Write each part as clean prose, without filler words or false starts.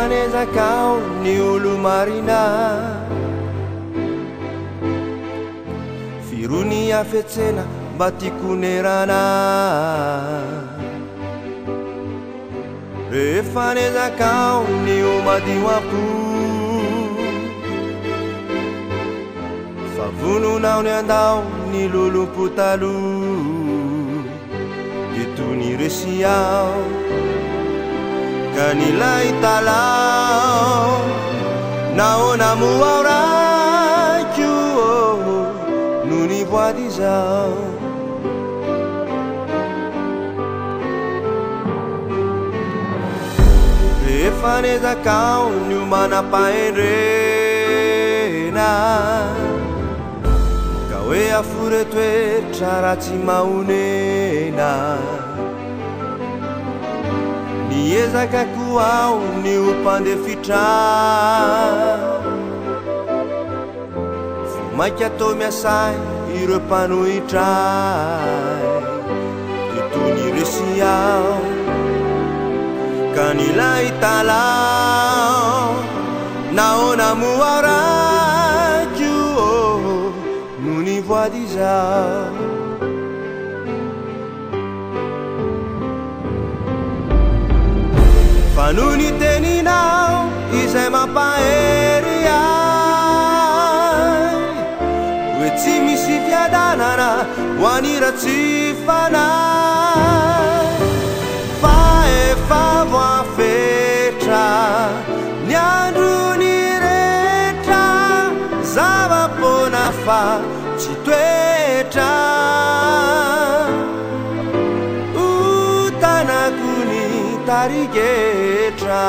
fanezakao ny olo marina firony afetsena mba tikonerana refanezakao ny omadioako favononao ny andao ny lolompotalo etony resiao kanilay talao naona moaorako no ny voady zao refanezakao ny manam-pahendrena ka hoe aforetoetra raha tsy mahonena niezakako ao ny ompandefitra fomaika atao miasay ireo mpanohitray tetony resy ao kanilay talao naona moarako no ny voady zao fa no ny teninao izay mampahery ay hoe tsy misy fiadanana ho aniratsy fanay fa efa voafetra ny androny rehetra zava-pona fa tsy toetra utanako ny tarigetra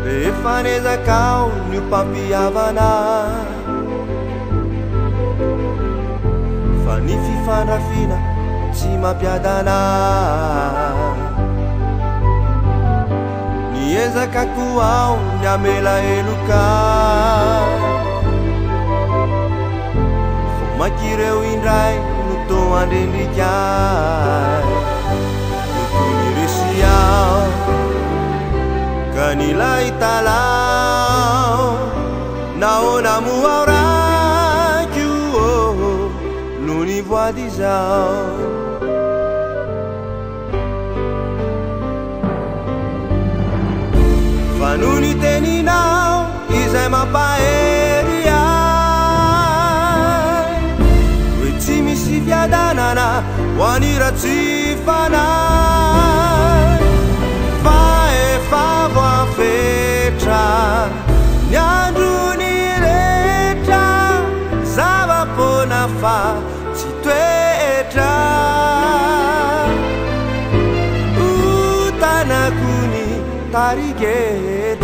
refanezakao ny mpampiavana fa ny fifandrafina tsy mampiadana niezakako ao ny amela eloka makireo indray no tô andrendrikay etony resy ao kanilay talao naona moaorako no ny voady zao fa no ny teninao izay mampahery tsy misy fiadanana ho aniratsy fanay fa efa voafetra ny androny rehetra zava-pona fa tsy toetra utanako ny tarigetra